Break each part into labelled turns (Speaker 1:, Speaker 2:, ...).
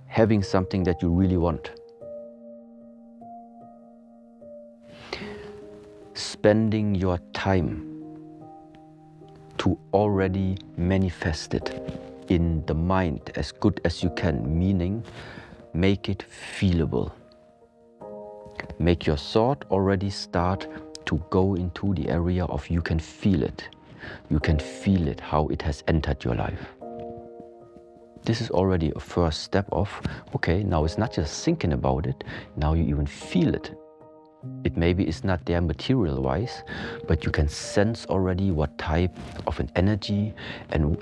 Speaker 1: having something that you really want. Spending your time to already manifest it in the mind as good as you can, meaning make it feelable. Make your thought already start to go into the area of you can feel it. You can feel it, how it has entered your life. This is already a first step of, okay, now it's not just thinking about it, now you even feel it. It maybe is not there material-wise, but you can sense already what type of an energy and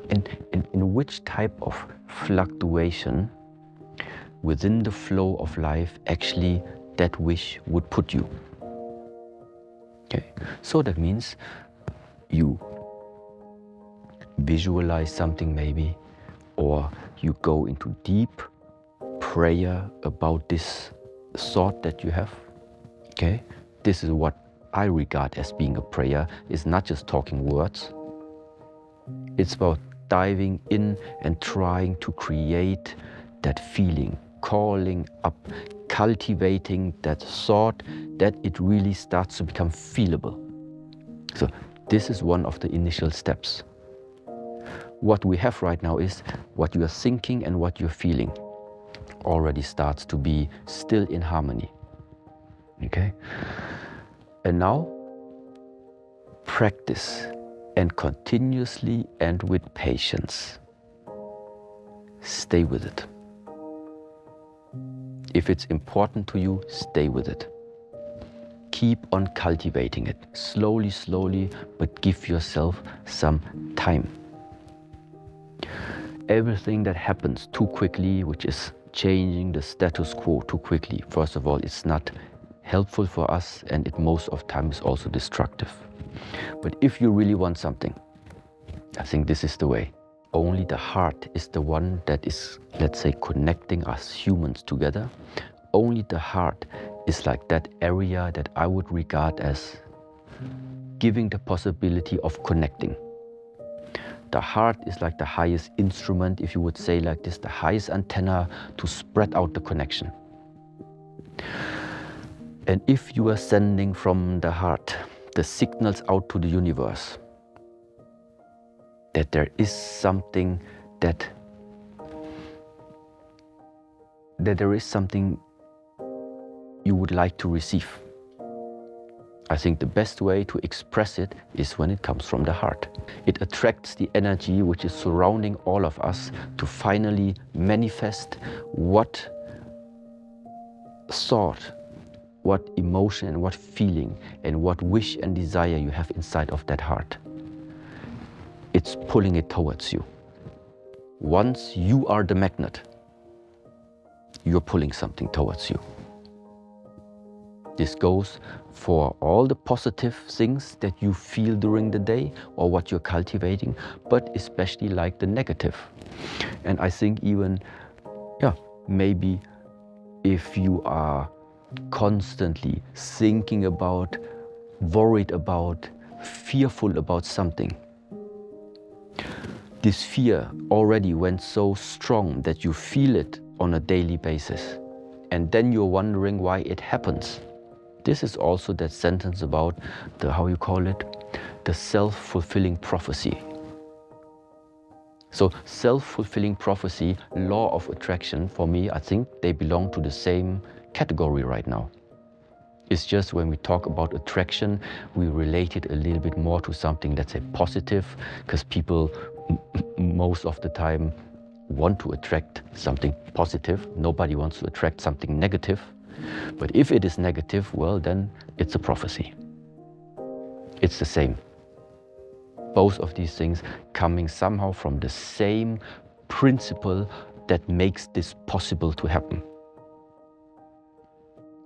Speaker 1: in which type of fluctuation within the flow of life actually that wish would put you. Okay, so that means you visualize something maybe, or you go into deep prayer about this thought that you have. Okay, this is what I regard as being a prayer. It's not just talking words. It's about diving in and trying to create that feeling, calling up, cultivating that thought that it really starts to become feelable. So this is one of the initial steps. What we have right now is what you are thinking and what you're feeling already starts to be still in harmony. Okay? And now practice, and continuously and with patience. Stay with it. If it's important to you, stay with it. Keep on cultivating it, slowly, slowly, but give yourself some time. Everything that happens too quickly, which is changing the status quo too quickly, first of all, it's not helpful for us, and it most of the time is also destructive. But if you really want something, I think this is the way. Only the heart is the one that is, let's say, connecting us humans together. Only the heart is like that area that I would regard as giving the possibility of connecting. The heart is like the highest instrument, if you would say like this, the highest antenna to spread out the connection. And if you are sending from the heart the signals out to the universe, that there is something that there is something you would like to receive. I think the best way to express it is when it comes from the heart. It attracts the energy which is surrounding all of us to finally manifest what thought, what emotion and what feeling and what wish and desire you have inside of that heart. It's pulling it towards you. Once you are the magnet, you're pulling something towards you. This goes for all the positive things that you feel during the day or what you're cultivating, but especially like the negative. And I think even, maybe if you are constantly thinking about, worried about, fearful about something, this fear already went so strong that you feel it on a daily basis. And then you're wondering why it happens. This is also that sentence about the, how you call it, the self-fulfilling prophecy. So self-fulfilling prophecy, law of attraction, for me, I think they belong to the same category right now. It's just when we talk about attraction, we relate it a little bit more to something that's a positive, because people most of the time want to attract something positive. Nobody wants to attract something negative. But if it is negative, well, then it's a prophecy. It's the same. Both of these things coming somehow from the same principle that makes this possible to happen.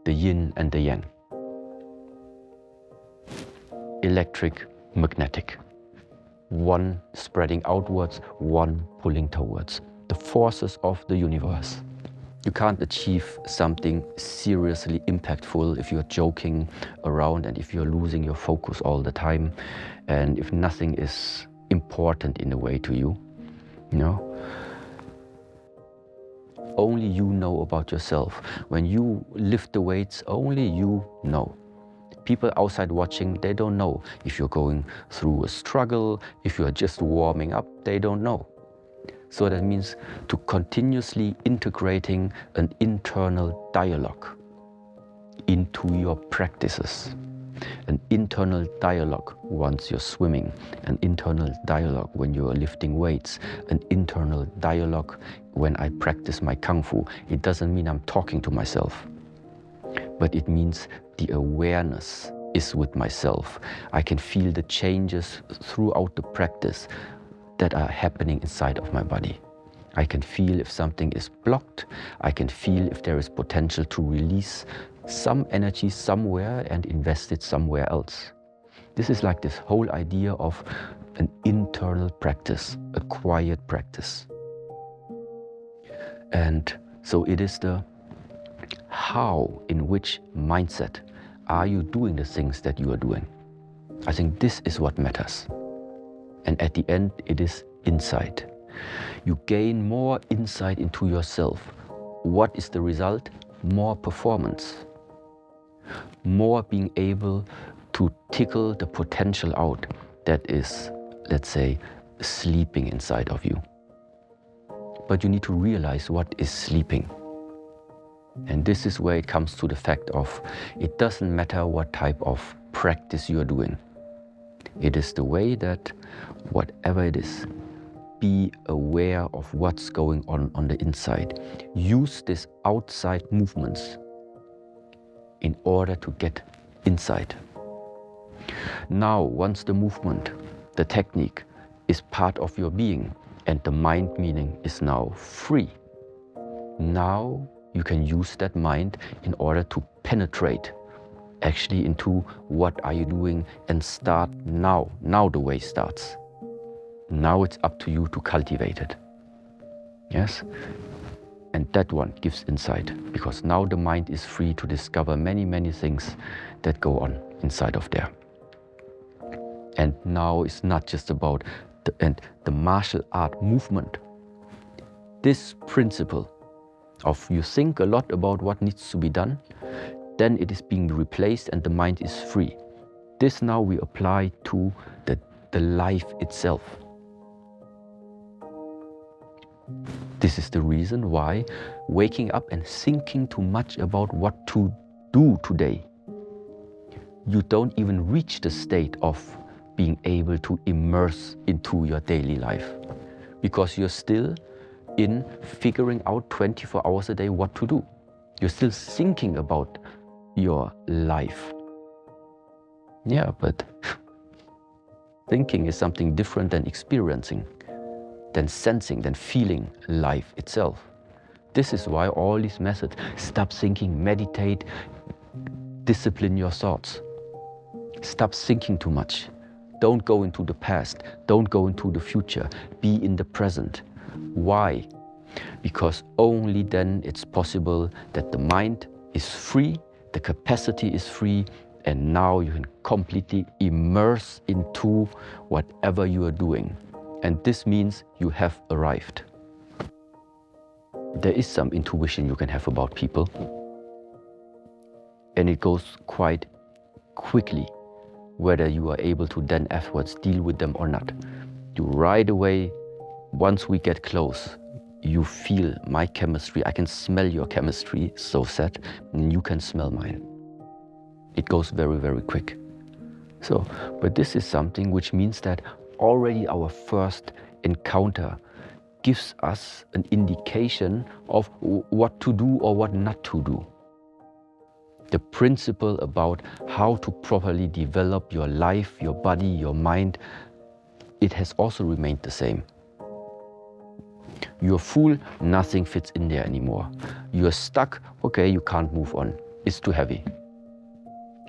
Speaker 1: The yin and the yang. Electric, magnetic. One spreading outwards, one pulling towards. The forces of the universe. You can't achieve something seriously impactful if you're joking around and if you're losing your focus all the time and if nothing is important in a way to you, you know. Only you know about yourself. When you lift the weights, only you know. People outside watching, they don't know. If you're going through a struggle, if you're just warming up, they don't know. So that means to continuously integrating an internal dialogue into your practices. An internal dialogue once you're swimming, an internal dialogue when you're lifting weights, an internal dialogue when I practice my Kung Fu. It doesn't mean I'm talking to myself, but it means the awareness is with myself. I can feel the changes throughout the practice that are happening inside of my body. I can feel if something is blocked. I can feel if there is potential to release some energy somewhere and invest it somewhere else. This is like this whole idea of an internal practice, a quiet practice. And so it is the how, in which mindset are you doing the things that you are doing. I think this is what matters. And at the end, it is insight. You gain more insight into yourself. What is the result? More performance. More being able to tickle the potential out that is, let's say, sleeping inside of you. But you need to realize what is sleeping. And this is where it comes to the fact of it doesn't matter what type of practice you are doing. It is the way that whatever it is, be aware of what's going on the inside. Use these outside movements in order to get inside. Now, once the movement, the technique is part of your being and the mind meaning is now free, now you can use that mind in order to penetrate actually into what are you doing and start now. Now the way starts. Now it's up to you to cultivate it. Yes? And that one gives insight, because now the mind is free to discover many, many things that go on inside of there. And now it's not just about the martial art movement. This principle of you think a lot about what needs to be done, then it is being replaced and the mind is free. This now we apply to the life itself. This is the reason why waking up and thinking too much about what to do today, you don't even reach the state of being able to immerse into your daily life, because you're still in figuring out 24 hours a day what to do. You're still thinking about your life. Yeah, but thinking is something different than experiencing, than sensing, than feeling life itself. This is why all these methods, stop thinking, meditate, discipline your thoughts. Stop thinking too much. Don't go into the past. Don't go into the future. Be in the present. Why? Because only then it's possible that the mind is free, the capacity is free, and now you can completely immerse into whatever you are doing. And this means you have arrived. There is some intuition you can have about people, and it goes quite quickly, whether you are able to then afterwards deal with them or not. You right away, once we get close, you feel my chemistry. I can smell your chemistry, so set, and you can smell mine. It goes very, very quick. So, but this is something which means that already our first encounter gives us an indication of what to do or what not to do. The principle about how to properly develop your life, your body, your mind, it has also remained the same. You're full, nothing fits in there anymore. You're stuck, okay, you can't move on. It's too heavy.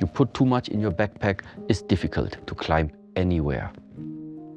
Speaker 1: You put too much in your backpack, it's difficult to climb anywhere.